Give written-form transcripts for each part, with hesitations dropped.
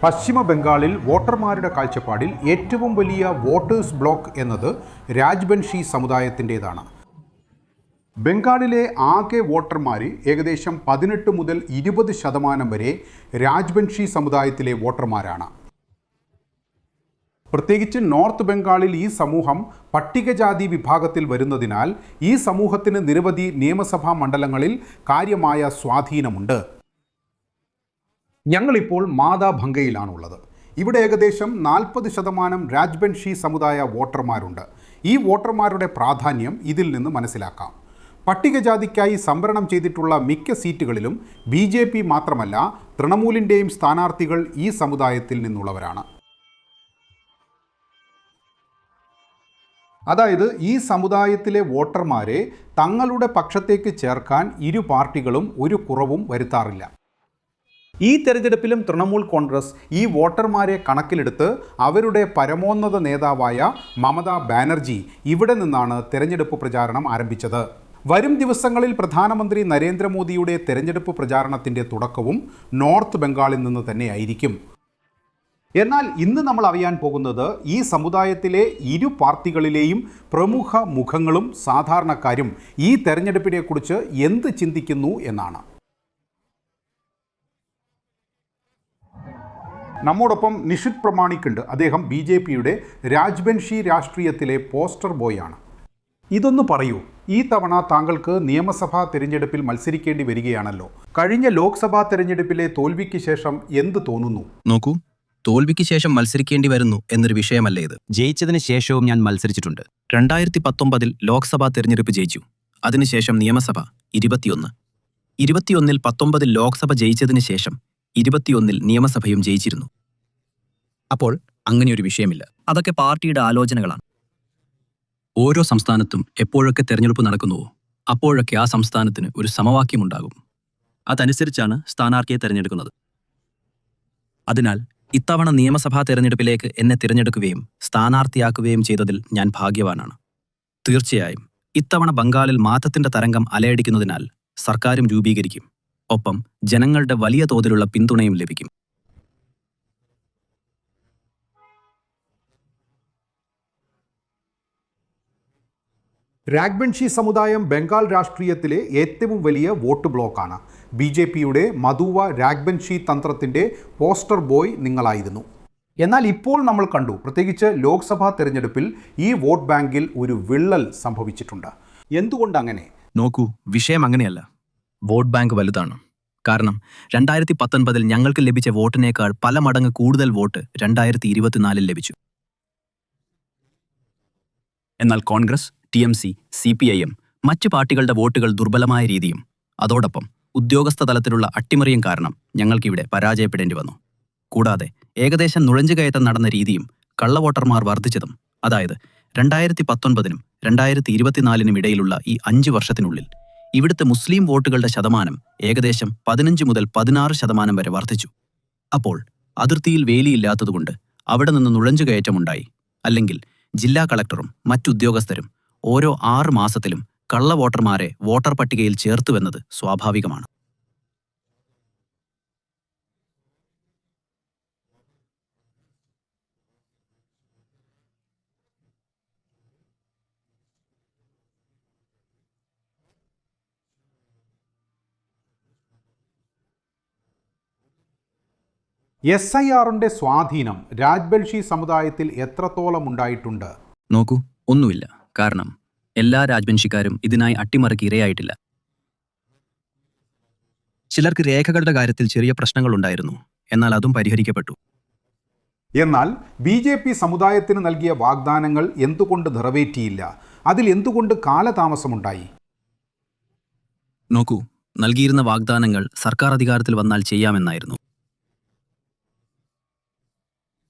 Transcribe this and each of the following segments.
പശ്ചിമ ബംഗാളിൽ വോട്ടർമാരുടെ കാഴ്ചപ്പാടിൽ ഏറ്റവും വലിയ വോട്ടേഴ്സ് ബ്ലോക്ക് എന്നത് രാജ്ബൻഷി സമുദായത്തിൻ്റേതാണ്. ബംഗാളിലെ ആകെ വോട്ടർമാരിൽ ഏകദേശം 18 മുതൽ 20% വരെ രാജ്ബൻഷി സമുദായത്തിലെ വോട്ടർമാരാണ്. പ്രത്യേകിച്ച് നോർത്ത് ബംഗാളിൽ ഈ സമൂഹം പട്ടികജാതി വിഭാഗത്തിൽ വരുന്നതിനാൽ ഈ സമൂഹത്തിന് നിരവധി നിയമസഭാ മണ്ഡലങ്ങളിൽ കാര്യമായ സ്വാധീനമുണ്ട്. ഞങ്ങളിപ്പോൾ മാതാഭംഗയിലാണുള്ളത്. ഇവിടെ ഏകദേശം 40% രാജ്ബൻഷി സമുദായ വോട്ടർമാരുണ്ട്. ഈ വോട്ടർമാരുടെ പ്രാധാന്യം ഇതിൽ നിന്ന് മനസ്സിലാക്കാം. പട്ടികജാതിക്കായി സംവരണം ചെയ്തിട്ടുള്ള മിക്ക സീറ്റുകളിലും BJP മാത്രമല്ല, തൃണമൂലിൻ്റെയും സ്ഥാനാർത്ഥികൾ ഈ സമുദായത്തിൽ നിന്നുള്ളവരാണ്. അതായത് ഈ സമുദായത്തിലെ വോട്ടർമാരെ തങ്ങളുടെ പക്ഷത്തേക്ക് ചേർക്കാൻ ഇരു പാർട്ടികളും ഒരു കുറവും വരുത്താറില്ല. ഈ തെരഞ്ഞെടുപ്പിലും തൃണമൂൽ കോൺഗ്രസ് ഈ വോട്ടർമാരെ കണക്കിലെടുത്ത് അവരുടെ പരമോന്നത നേതാവായ മമതാ ബാനർജി ഇവിടെ നിന്നാണ് തെരഞ്ഞെടുപ്പ് പ്രചാരണം ആരംഭിച്ചത്. വരും ദിവസങ്ങളിൽ പ്രധാനമന്ത്രി നരേന്ദ്രമോദിയുടെ തെരഞ്ഞെടുപ്പ് പ്രചാരണത്തിൻ്റെ തുടക്കവും നോർത്ത് ബംഗാളിൽ നിന്ന് തന്നെയായിരിക്കും. എന്നാൽ ഇന്ന് നമ്മൾ അറിയാൻ പോകുന്നത് ഈ സമുദായത്തിലെ ഇരു പാർട്ടികളിലെയും പ്രമുഖ മുഖങ്ങളും സാധാരണക്കാരും ഈ തെരഞ്ഞെടുപ്പിനെക്കുറിച്ച് എന്ത് ചിന്തിക്കുന്നു എന്നാണ്. നമ്മോടൊപ്പം നിഷിത് പ്രമാണിക്കുണ്ട്. അദ്ദേഹം BJPയുടെ രാജ്ബൻഷി രാഷ്ട്രീയത്തിലെ പോസ്റ്റർ ബോയാണ്. ഇതൊന്ന് പറയൂ, ഈ തവണ താങ്കൾക്ക് നിയമസഭാ തെരഞ്ഞെടുപ്പിൽ മത്സരിക്കേണ്ടി വരികയാണല്ലോ. കഴിഞ്ഞ ലോക്സഭാ തെരഞ്ഞെടുപ്പിലെ തോൽവിക്ക് ശേഷം എന്ത് തോന്നുന്നു? നോക്കൂ, തോൽവിക്ക് ശേഷം മത്സരിക്കേണ്ടി വരുന്നു എന്നൊരു വിഷയമല്ല ഇത്. ജയിച്ചതിന് ശേഷവും ഞാൻ മത്സരിച്ചിട്ടുണ്ട്. 2019 ലോക്സഭാ തെരഞ്ഞെടുപ്പ് ജയിച്ചു. അതിനുശേഷം നിയമസഭ 21. 21 19 ലോക്സഭ ജയിച്ചതിന് ശേഷം 21 നിയമസഭയും ജയിച്ചിരുന്നു. അപ്പോൾ അങ്ങനെയൊരു വിഷയമില്ല. അതൊക്കെ പാർട്ടിയുടെ ആലോചനകളാണ്. ഓരോ സംസ്ഥാനത്തും എപ്പോഴൊക്കെ തെരഞ്ഞെടുപ്പ് നടക്കുന്നുവോ അപ്പോഴൊക്കെ ആ സംസ്ഥാനത്തിന് ഒരു സമവാക്യമുണ്ടാകും. അതനുസരിച്ചാണ് സ്ഥാനാർത്ഥിയെ തിരഞ്ഞെടുക്കുന്നത്. അതിനാൽ ഇത്തവണ നിയമസഭാ തെരഞ്ഞെടുപ്പിലേക്ക് എന്നെ തിരഞ്ഞെടുക്കുകയും സ്ഥാനാർത്ഥിയാക്കുകയും ചെയ്തതിൽ ഞാൻ ഭാഗ്യവാനാണ്. തീർച്ചയായും ഇത്തവണ ബംഗാളിൽ മാറ്റത്തിന്റെ തരംഗം അലയടിക്കുന്നതിനാൽ സർക്കാരും രൂപീകരിക്കും. ഒപ്പം ജനങ്ങളുടെ വലിയ തോതിലുള്ള പിന്തുണയും ലഭിക്കും. രാജ്ബൻഷി സമുദായം ബംഗാൾ രാഷ്ട്രീയത്തിലെ ഏറ്റവും വലിയ വോട്ട് ബ്ലോക്കാണ്. BJPയുടെ മധുവ രാജ്ബൻഷി തന്ത്രത്തിൻ്റെ പോസ്റ്റർ ബോയ് നിങ്ങളായിരുന്നു. എന്നാൽ ഇപ്പോൾ നമ്മൾ കണ്ടു, പ്രത്യേകിച്ച് ലോക്സഭാ തെരഞ്ഞെടുപ്പിൽ ഈ വോട്ട് ബാങ്കിൽ ഒരു വിള്ളൽ സംഭവിച്ചിട്ടുണ്ട്. എന്തുകൊണ്ടങ്ങനെ? നോക്കൂ, വിഷയം അങ്ങനെയല്ല. വോട്ട് ബാങ്ക് വലുതാണ്. കാരണം 2019 ഞങ്ങൾക്ക് ലഭിച്ച വോട്ടിനേക്കാൾ പല മടങ്ങ് കൂടുതൽ വോട്ട് 2024 ലഭിച്ചു. എന്നാൽ കോൺഗ്രസ്, TMC, CPIM മറ്റ് പാർട്ടികളുടെ വോട്ടുകൾ ദുർബലമായ രീതിയും അതോടൊപ്പം ഉദ്യോഗസ്ഥ തലത്തിലുള്ള അട്ടിമറിയും കാരണം ഞങ്ങൾക്കിവിടെ പരാജയപ്പെടേണ്ടി വന്നു. കൂടാതെ ഏകദേശം നുഴഞ്ഞുകയറ്റം നടന്ന രീതിയും കള്ളവോട്ടർമാർ വർദ്ധിച്ചതും, അതായത് 2019 2024 ഇടയിലുള്ള ഈ 5 വർഷത്തിനുള്ളിൽ ഇവിടുത്തെ മുസ്ലിം വോട്ടുകളുടെ ശതമാനം ഏകദേശം 15 മുതൽ 16% വരെ വർദ്ധിച്ചു. അപ്പോൾ അതിർത്തിയിൽ വേലിയില്ലാത്തതുകൊണ്ട് അവിടെ നിന്ന് നുഴഞ്ഞുകയറ്റമുണ്ടായി. അല്ലെങ്കിൽ ജില്ലാ കളക്ടറും മറ്റുദ്യോഗസ്ഥരും ഓരോ 6 മാസത്തിലും കള്ളവോട്ടർമാരെ വോട്ടർ പട്ടികയിൽ ചേർത്തുവെന്നത് സ്വാഭാവികമാണ്. SIRന്റെ സ്വാധീനം രാജ്ബൻഷി സമുദായത്തിൽ എത്രത്തോളം ഉണ്ടായിട്ടുണ്ട്? നോക്കൂ, ഒന്നുമില്ല. കാരണം എല്ലാ രാജ്ബൻഷിക്കാരും ഇതിനായി അട്ടിമറിക്ക് ഇരയായിട്ടില്ല. ചിലർക്ക് രേഖകളുടെ കാര്യത്തിൽ ചെറിയ പ്രശ്നങ്ങളുണ്ടായിരുന്നു. എന്നാൽ അതും പരിഹരിക്കപ്പെട്ടു. എന്നാൽ BJP സമുദായത്തിന് നൽകിയ വാഗ്ദാനങ്ങൾ എന്തുകൊണ്ട് നിറവേറ്റിയില്ല? അതിൽ എന്തുകൊണ്ട് കാലതാമസമുണ്ടായി? നോക്കൂ, നൽകിയിരുന്ന വാഗ്ദാനങ്ങൾ സർക്കാർ അധികാരത്തിൽ വന്നാൽ ചെയ്യാമെന്നായിരുന്നു.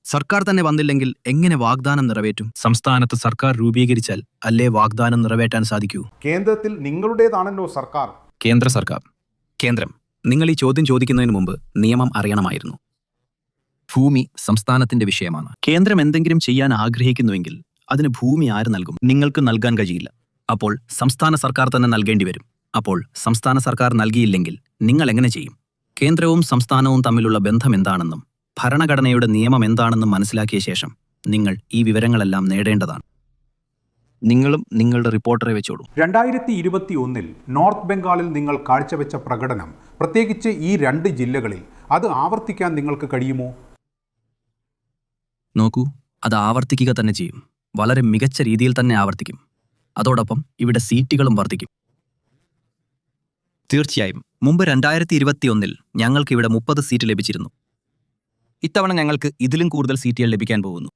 സർക്കാർ തന്നെ വന്നില്ലെങ്കിൽ എങ്ങനെ വാഗ്ദാനം നിറവേറ്റും? സംസ്ഥാനത്ത് സർക്കാർ രൂപീകരിച്ചാൽ അല്ലേ വാഗ്ദാനം നിറവേറ്റാൻ സാധിക്കൂ? കേന്ദ്രത്തിൽ നിങ്ങളുടേതാണല്ലോ സർക്കാർ. കേന്ദ്ര സർക്കാർ. കേന്ദ്രം. നിങ്ങൾ ഈ ചോദ്യം ചോദിക്കുന്നതിന് മുമ്പ് നിയമം അറിയണമായിരുന്നു. ഭൂമി സംസ്ഥാനത്തിന്റെ വിഷയമാണ്. കേന്ദ്രം എന്തെങ്കിലും ചെയ്യാൻ ആഗ്രഹിക്കുന്നുവെങ്കിൽ അതിന് ഭൂമി ആര് നൽകും? നിങ്ങൾക്ക് നൽകാൻ കഴിയില്ല. അപ്പോൾ സംസ്ഥാന സർക്കാർ തന്നെ നൽകേണ്ടി വരും. അപ്പോൾ സംസ്ഥാന സർക്കാർ നൽകിയില്ലെങ്കിൽ നിങ്ങൾ എങ്ങനെ ചെയ്യും? കേന്ദ്രവും സംസ്ഥാനവും തമ്മിലുള്ള ബന്ധം എന്താണെന്നും ഭരണഘടനയുടെ നിയമം എന്താണെന്ന് മനസ്സിലാക്കിയ ശേഷം നിങ്ങൾ ഈ വിവരങ്ങളെല്ലാം നേടേണ്ടതാണ്. നിങ്ങളും നിങ്ങളുടെ റിപ്പോർട്ടറെ വെച്ചോളൂ. 2021 നോർത്ത് ബംഗാളിൽ നിങ്ങൾ കാഴ്ചവെച്ച പ്രകടനം, പ്രത്യേകിച്ച് ഈ 2 ജില്ലകളിൽ, അത് ആവർത്തിക്കാൻ നിങ്ങൾക്ക് കഴിയുമോ? നോക്കൂ, അത് ആവർത്തിക്കുക തന്നെ ചെയ്യും. വളരെ മികച്ച രീതിയിൽ തന്നെ ആവർത്തിക്കും. അതോടൊപ്പം ഇവിടെ സീറ്റുകളും വർദ്ധിക്കും. തീർച്ചയായും മുമ്പ് 2021 ഞങ്ങൾക്ക് ഇവിടെ 30 സീറ്റ് ലഭിച്ചിരുന്നു. ഇത്തവണ ഞങ്ങൾക്ക് ഇതിലും കൂടുതൽ സീറ്റുകൾ ലഭിക്കാൻ പോകുന്നു.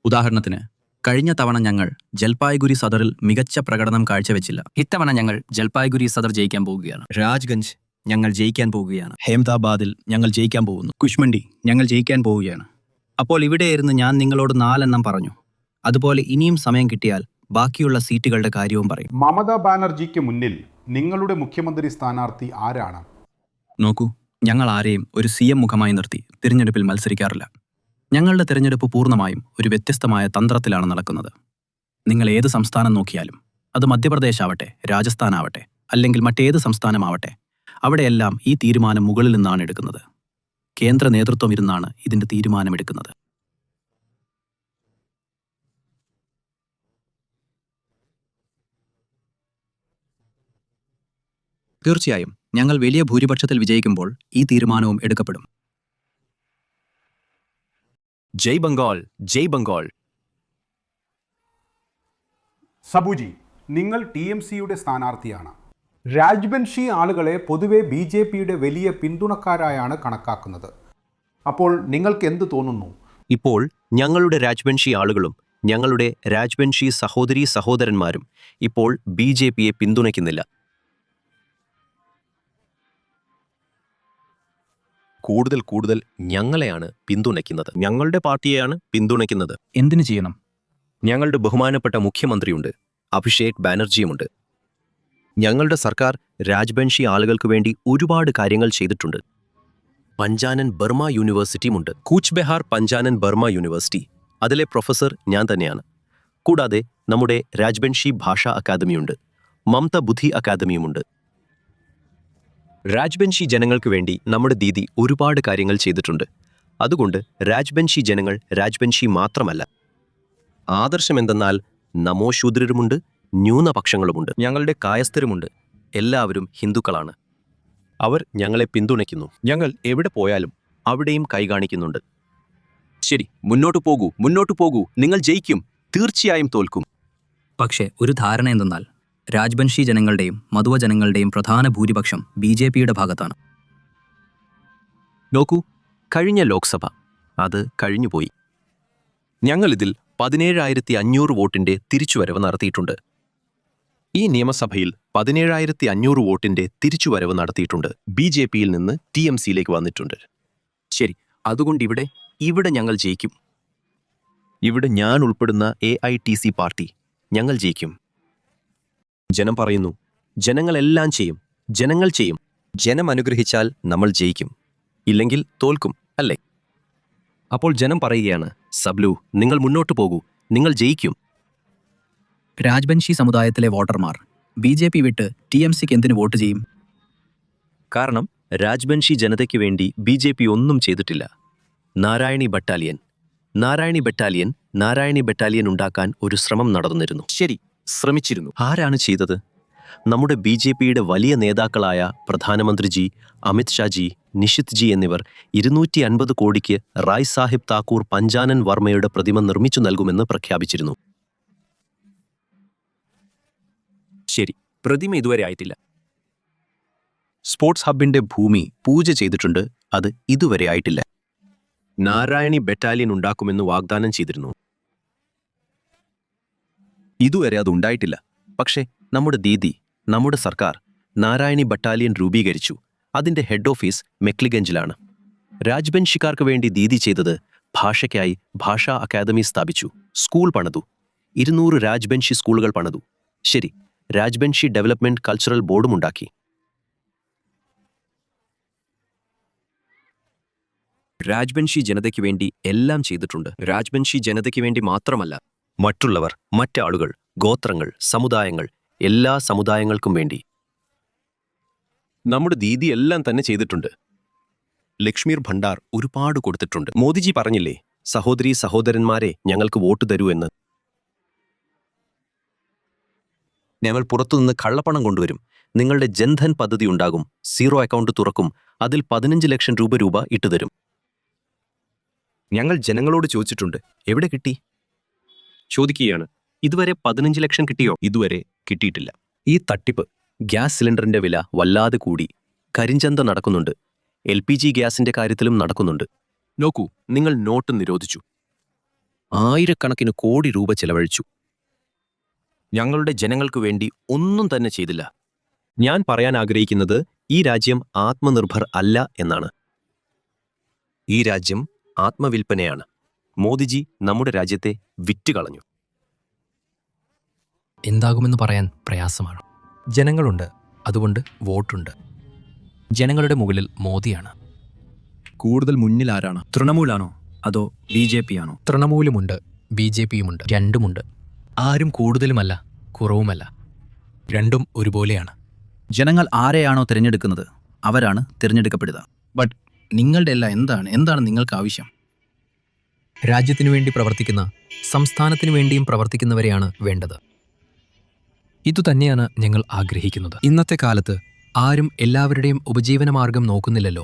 ഉദാഹരണത്തിന്, കഴിഞ്ഞ തവണ ഞങ്ങൾ ജൽപായ്ഗുരി സദറിൽ മികച്ച പ്രകടനം കാഴ്ചവെച്ചില്ല. ഇത്തവണ ഞങ്ങൾ ജൽപായ്ഗുരി സദർ ജയിക്കാൻ പോകുകയാണ്. രാജ്ഗഞ്ച് ഞങ്ങൾ ജയിക്കാൻ പോകുകയാണ്. ഹേംദാബാദിൽ ഞങ്ങൾ ജയിക്കാൻ പോകുന്നു. കുശ്മണ്ഡി ഞങ്ങൾ ജയിക്കാൻ പോവുകയാണ്. അപ്പോൾ ഇവിടെയിരുന്ന് ഞാൻ നിങ്ങളോട് 4 എണ്ണം പറഞ്ഞു. അതുപോലെ ഇനിയും സമയം കിട്ടിയാൽ ബാക്കിയുള്ള സീറ്റുകളുടെ കാര്യവും പറയും. മമതാ ബാനർജിക്ക് മുന്നിൽ നിങ്ങളുടെ മുഖ്യമന്ത്രി സ്ഥാനാർത്ഥി ആരാണ്? നോക്കൂ, ഞങ്ങൾ ആരെയും ഒരു CM മുഖമായി നിർത്തി തിരഞ്ഞെടുപ്പിൽ മത്സരിക്കാറില്ല. ഞങ്ങളുടെ തിരഞ്ഞെടുപ്പ് പൂർണ്ണമായും ഒരു വ്യത്യസ്തമായ തന്ത്രത്തിലാണ് നടക്കുന്നത്. നിങ്ങൾ ഏത് സംസ്ഥാനം നോക്കിയാലും, അത് മധ്യപ്രദേശ് ആവട്ടെ, രാജസ്ഥാൻ ആവട്ടെ, അല്ലെങ്കിൽ മറ്റേത് സംസ്ഥാനമാവട്ടെ, അവിടെയെല്ലാം ഈ തീരുമാനം മുകളിൽ നിന്നാണ് എടുക്കുന്നത്. കേന്ദ്ര നേതൃത്വം ഇരുന്നാണ് ഇതിന്റെ തീരുമാനമെടുക്കുന്നത്. തീർച്ചയായും ഞങ്ങൾ വലിയ ഭൂരിപക്ഷത്തിൽ വിജയിക്കുമ്പോൾ ഈ തീരുമാനവും എടുക്കപ്പെടും. ജയ് ബംഗാൾ, ജയ് ബംഗാൾ. സബുജി, നിങ്ങൾ TMCയുടെ സ്ഥാനാർത്ഥിയാണ്. രാജ്ബൻഷി ആളുകളെ പൊതുവെ BJPയുടെ വലിയ പിന്തുണക്കാരായാണ് കണക്കാക്കുന്നത്. അപ്പോൾ നിങ്ങൾക്ക് എന്ത് തോന്നുന്നു? ഇപ്പോൾ ഞങ്ങളുടെ രാജ്ബൻഷി ആളുകളും ഞങ്ങളുടെ രാജ്ബൻഷി സഹോദരീ സഹോദരന്മാരും ഇപ്പോൾ BJPയെ പിന്തുണയ്ക്കുന്നില്ല. കൂടുതൽ ഞങ്ങളെയാണ് പിന്തുണയ്ക്കുന്നത്. ഞങ്ങളുടെ പാർട്ടിയെയാണ് പിന്തുണയ്ക്കുന്നത്. എന്തിനു ചെയ്യണം? ഞങ്ങളുടെ ബഹുമാനപ്പെട്ട മുഖ്യമന്ത്രിയുണ്ട്, അഭിഷേക് ബാനർജിയുമുണ്ട്. ഞങ്ങളുടെ സർക്കാർ രാജ്ബൻഷി ആളുകൾക്ക് വേണ്ടി ഒരുപാട് കാര്യങ്ങൾ ചെയ്തിട്ടുണ്ട്. പഞ്ചാനൻ ബർമ യൂണിവേഴ്സിറ്റിയുമുണ്ട്. കൂച്ച് ബെഹാർ പഞ്ചാനൻ ബർമ യൂണിവേഴ്സിറ്റി, അതിലെ പ്രൊഫസർ ഞാൻ തന്നെയാണ്. കൂടാതെ നമ്മുടെ രാജ്ബൻഷി ഭാഷാ അക്കാദമിയുണ്ട്, മമത ബുദ്ധി അക്കാദമിയുമുണ്ട്. രാജ്ബൻഷി ജനങ്ങൾക്ക് വേണ്ടി നമ്മുടെ ദീദി ഒരുപാട് കാര്യങ്ങൾ ചെയ്തിട്ടുണ്ട്. അതുകൊണ്ട് രാജ്ബൻഷി ജനങ്ങൾ രാജ്ബൻഷി മാത്രമല്ല. ആദർശമെന്തെന്നാൽ നമോശൂദ്രരുമുണ്ട്, ന്യൂനപക്ഷങ്ങളുമുണ്ട്, ഞങ്ങളുടെ കായസ്ഥരുമുണ്ട്. എല്ലാവരും ഹിന്ദുക്കളാണ്. അവർ ഞങ്ങളെ പിന്തുണയ്ക്കുന്നു. ഞങ്ങൾ എവിടെ പോയാലും അവിടെയും കൈകാണിക്കുന്നുണ്ട്. ശരി, മുന്നോട്ടു പോകൂ, നിങ്ങൾ ജയിക്കും, തീർച്ചയായും തോൽക്കും. പക്ഷേ ഒരു ധാരണ എന്തെന്നാൽ രാജ്ബൻഷി ജനങ്ങളുടെയും മധുവ ജനങ്ങളുടെയും പ്രധാന ഭൂരിപക്ഷം BJPയുടെ ഭാഗത്താണ്. നോക്കൂ, കഴിഞ്ഞ ലോക്സഭ അത് കഴിഞ്ഞുപോയി. ഞങ്ങളിതിൽ 17,500 വോട്ടിന്റെ തിരിച്ചുവരവ് നടത്തിയിട്ടുണ്ട്. ഈ നിയമസഭയിൽ 17,500 വോട്ടിന്റെ തിരിച്ചുവരവ് നടത്തിയിട്ടുണ്ട്. BJPയിൽ നിന്ന് TMCയിലേക്ക് വന്നിട്ടുണ്ട്. ശരി, അതുകൊണ്ട് ഇവിടെ ഞങ്ങൾ ജയിക്കും. ഇവിടെ ഞാൻ ഉൾപ്പെടുന്ന AITC പാർട്ടി ഞങ്ങൾ ജയിക്കും. ജനം പറയുന്നു, ജനങ്ങളെല്ലാം ചെയ്യും, ജനങ്ങൾ ചെയ്യും. ജനം അനുഗ്രഹിച്ചാൽ നമ്മൾ ജയിക്കും, ഇല്ലെങ്കിൽ തോൽക്കും, അല്ലേ? അപ്പോൾ ജനം പറയുകയാണ്, സബ്ലു, നിങ്ങൾ മുന്നോട്ട് പോകൂ, നിങ്ങൾ ജയിക്കും. രാജ്ബൻഷി സമുദായത്തിലെ വോട്ടർമാർ BJP വിട്ട് TMCക്ക് എന്തിനു വോട്ട് ചെയ്യും? കാരണം രാജ്ബൻഷി ജനതയ്ക്ക് വേണ്ടി BJP ഒന്നും ചെയ്തിട്ടില്ല. നാരായണി ബറ്റാലിയൻ ഉണ്ടാക്കാൻ ഒരു ശ്രമം നടന്നിരുന്നു. ശരി, ശ്രമിച്ചിരുന്നു. ആരാണ് ചെയ്തത്? നമ്മുടെ BJPയുടെ വലിയ നേതാക്കളായ പ്രധാനമന്ത്രിജി, അമിത് ഷാജി, നിഷിത് ജി എന്നിവർ 250 കോടിക്ക് റായ് സാഹിബ് താക്കൂർ പഞ്ചാനൻ വർമ്മയുടെ പ്രതിമ നിർമ്മിച്ചു നൽകുമെന്ന് പ്രഖ്യാപിച്ചിരുന്നു. ശരി, പ്രതിമ ഇതുവരെ ആയിട്ടില്ല. സ്പോർട്സ് ഹബിന്റെ ഭൂമി പൂജ ചെയ്തിട്ടുണ്ട്, അത് ഇതുവരെ ആയിട്ടില്ല. നാരായണി ബറ്റാലിയൻ ഉണ്ടാക്കുമെന്ന് വാഗ്ദാനം ചെയ്തിരുന്നു, ഇതുവരെ അത് ഉണ്ടായിട്ടില്ല. പക്ഷേ നമ്മുടെ ദീദി, നമ്മുടെ സർക്കാർ നാരായണി ബറ്റാലിയൻ രൂപീകരിച്ചു. അതിന്റെ ഹെഡ് ഓഫീസ് മെക്ലിഗഞ്ചിലാണ്. രാജ്ബൻഷിക്കാർക്ക് വേണ്ടി ദീദി ചെയ്തത് ഭാഷയ്ക്കായി ഭാഷാ അക്കാദമി സ്ഥാപിച്ചു, സ്കൂൾ പണിതു, 200 രാജ്ബൻഷി സ്കൂളുകൾ പണിതു. ശരി, രാജ്ബൻഷി ഡെവലപ്മെന്റ് കൾച്ചറൽ ബോർഡും ഉണ്ടാക്കി. രാജ്ബൻഷി ജനതയ്ക്ക് വേണ്ടി എല്ലാം ചെയ്തിട്ടുണ്ട്. രാജ്ബൻഷി ജനതയ്ക്ക് വേണ്ടി മാത്രമല്ല, മറ്റുള്ളവർ, മറ്റാളുകൾ, ഗോത്രങ്ങൾ, സമുദായങ്ങൾ, എല്ലാ സമുദായങ്ങൾക്കും വേണ്ടി നമ്മുടെ ദീദി എല്ലാം തന്നെ ചെയ്തിട്ടുണ്ട്. ലക്ഷ്മീർ ഭണ്ഡാർ ഒരുപാട് കൊടുത്തിട്ടുണ്ട്. മോദിജി പറഞ്ഞില്ലേ, സഹോദരീ സഹോദരന്മാരെ ഞങ്ങൾക്ക് വോട്ട് തരൂ എന്ന്. ഞങ്ങൾ പുറത്തുനിന്ന് കള്ളപ്പണം കൊണ്ടുവരും. നിങ്ങളുടെ ജൻധൻ പദ്ധതി ഉണ്ടാകും. 0 അക്കൗണ്ട് തുറക്കും. അതിൽ 15 ലക്ഷം രൂപ ഇട്ടുതരും. ഞങ്ങൾ ജനങ്ങളോട് ചോദിച്ചിട്ടുണ്ട്, എവിടെ കിട്ടി? ചോദിക്കുകയാണ്, ഇതുവരെ 15 ലക്ഷം കിട്ടിയോ? ഇതുവരെ കിട്ടിയിട്ടില്ല. ഈ തട്ടിപ്പ്. ഗ്യാസ് സിലിണ്ടറിന്റെ വില വല്ലാതെ കൂടി. കരിഞ്ചന്ത നടക്കുന്നുണ്ട്. LPG ഗ്യാസിന്റെ കാര്യത്തിലും നടക്കുന്നുണ്ട്. നോക്കൂ, നിങ്ങൾ നോട്ട് നിരോധിച്ചു. ആയിരക്കണക്കിന് കോടി രൂപ ചെലവഴിച്ചു. ഞങ്ങളുടെ ജനങ്ങൾക്ക് വേണ്ടി ഒന്നും തന്നെ ചെയ്തില്ല. ഞാൻ പറയാൻ ആഗ്രഹിക്കുന്നത്, ഈ രാജ്യം ആത്മനിർഭർ അല്ല എന്നാണ്. ഈ രാജ്യം ആത്മവിൽപ്പനയാണ്. മോദിജി നമ്മുടെ രാജ്യത്തെ വിറ്റുകളഞ്ഞു. എന്താകുമെന്ന് പറയാൻ പ്രയാസമാണ്. ജനങ്ങളുണ്ട്, അതുകൊണ്ട് വോട്ടുണ്ട്. ജനങ്ങളുടെ മുകളിൽ മോദിയാണ്. കൂടുതൽ മുന്നിൽ ആരാണ്? തൃണമൂലാണോ അതോ BJP ആണോ? തൃണമൂലുമുണ്ട്, BJPയുമുണ്ട്. രണ്ടുമുണ്ട്. ആരും കൂടുതലുമല്ല, കുറവുമല്ല. രണ്ടും ഒരുപോലെയാണ്. ജനങ്ങൾ ആരെയാണോ തിരഞ്ഞെടുക്കുന്നത് അവരാണ് തിരഞ്ഞെടുക്കപ്പെടുക. ബട്ട് നിങ്ങളുടെ എല്ലാം എന്താണ് നിങ്ങൾക്ക് ആവശ്യം? രാജ്യത്തിനു വേണ്ടി പ്രവർത്തിക്കുന്ന, സംസ്ഥാനത്തിനു വേണ്ടിയും പ്രവർത്തിക്കുന്നവരെയാണ് വേണ്ടത്. ഇതുതന്നെയാണ് ഞങ്ങൾ ആഗ്രഹിക്കുന്നത്. ഇന്നത്തെ കാലത്ത് ആരും എല്ലാവരുടെയും ഉപജീവനമാർഗം നോക്കുന്നില്ലല്ലോ.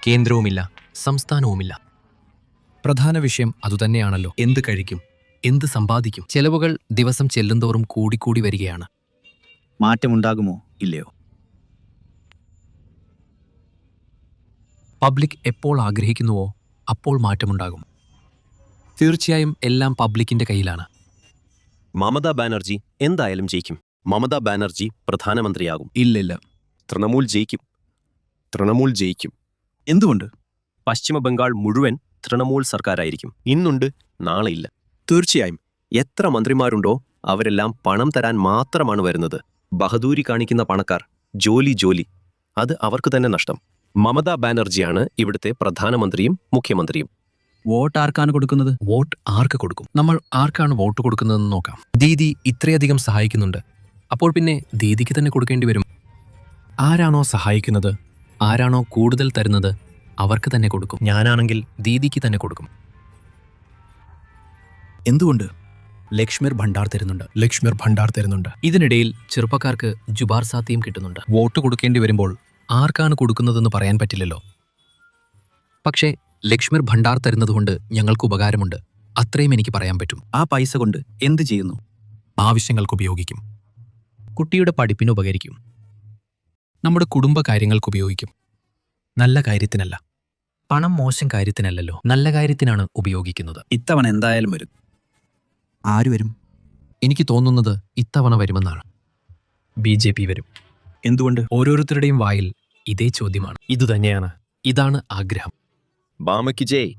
കേന്ദ്രവുമില്ല, സംസ്ഥാനവുമില്ല. പ്രധാന വിഷയം അതുതന്നെയാണല്ലോ. എന്ത് കഴിക്കും, എന്ത് സമ്പാദിക്കും? ചെലവുകൾ ദിവസം ചെല്ലുന്തോറും കൂടിക്കൂടി വരികയാണ്. മാറ്റമുണ്ടാകുമോ ഇല്ലയോ? പബ്ലിക് എപ്പോൾ ആഗ്രഹിക്കുന്നുവോ അപ്പോൾ മാറ്റമുണ്ടാകും. തീർച്ചയായും എല്ലാം പബ്ലിക്കിന്റെ കയ്യിലാണ്. മമതാ ബാനർജി എന്തായാലും ജയിക്കും. മമതാ ബാനർജി പ്രധാനമന്ത്രിയാകും. ഇല്ലില്ല. തൃണമൂൽ ജയിക്കും. തൃണമൂൽ ജയിക്കും. എന്തുകൊണ്ട്? പശ്ചിമ ബംഗാൾ മുഴുവൻ തൃണമൂൽ സർക്കാരായിരിക്കും. ഇന്നുണ്ട്, നാളെ ഇല്ല. തീർച്ചയായും എത്ര മന്ത്രിമാരുണ്ടോ അവരെല്ലാം പണം തരാൻ മാത്രമാണ് വരുന്നത്. ബഹദൂരി കാണിക്കുന്ന പണക്കാർ ജോലി, അത് അവർക്ക് തന്നെ നഷ്ടം. മമതാ ബാനർജിയാണ് ഇവിടുത്തെ പ്രധാനമന്ത്രിയും മുഖ്യമന്ത്രിയും. വോട്ട് ആർക്കാണ് കൊടുക്കുന്നത്? വോട്ട് ആർക്ക് കൊടുക്കും? നമ്മൾ ആർക്കാണ് വോട്ട് കൊടുക്കുന്നതെന്ന് നോക്കാം. ദീദി ഇത്രയധികം സഹായിക്കുന്നുണ്ട്, അപ്പോൾ പിന്നെ ദീദിക്ക് തന്നെ കൊടുക്കേണ്ടി വരും. ആരാണോ സഹായിക്കുന്നത്, ആരാണോ കൂടുതൽ തരുന്നത്, അവർക്ക് തന്നെ കൊടുക്കും. ഞാനാണെങ്കിൽ ദീദിക്ക് തന്നെ കൊടുക്കും. എന്തുകൊണ്ട്? ലക്ഷ്മീർ ഭണ്ഡാർ തരുന്നുണ്ട്. ഇതിനിടയിൽ ചെറുപ്പക്കാർക്ക് ജുബാർ സാത്തിയും കിട്ടുന്നുണ്ട്. വോട്ട് കൊടുക്കേണ്ടി വരുമ്പോൾ ആർക്കാണ് കൊടുക്കുന്നതെന്ന് പറയാൻ പറ്റില്ലല്ലോ. പക്ഷേ ലക്ഷ്മീർ ഭണ്ഡാർ തരുന്നതുകൊണ്ട് ഞങ്ങൾക്ക് ഉപകാരമുണ്ട്. അത്രയും എനിക്ക് പറയാൻ പറ്റും. ആ പൈസ കൊണ്ട് എന്ത് ചെയ്യുന്നു? ആവശ്യങ്ങൾക്ക് ഉപയോഗിക്കും. കുട്ടിയുടെ പഠിപ്പിന് ഉപകരിക്കും. നമ്മുടെ കുടുംബ കാര്യങ്ങൾക്ക് ഉപയോഗിക്കും. നല്ല കാര്യത്തിനല്ല. പണം മോശം കാര്യത്തിനല്ലല്ലോ, നല്ല കാര്യത്തിനാണ് ഉപയോഗിക്കുന്നത്. ഇത്തവണ എന്തായാലും വരും. ആര് വരും? എനിക്ക് തോന്നുന്നത് ഇത്തവണ വരുമെന്നാണ്. BJP വരും. എന്തുകൊണ്ട്? ഓരോരുത്തരുടെയും വായിൽ ഇതേ ചോദ്യമാണ്. ഇതുതന്നെയാണ്. ഇതാണ് ആഗ്രഹം. ബാമയ്ക്ക് ജയ്.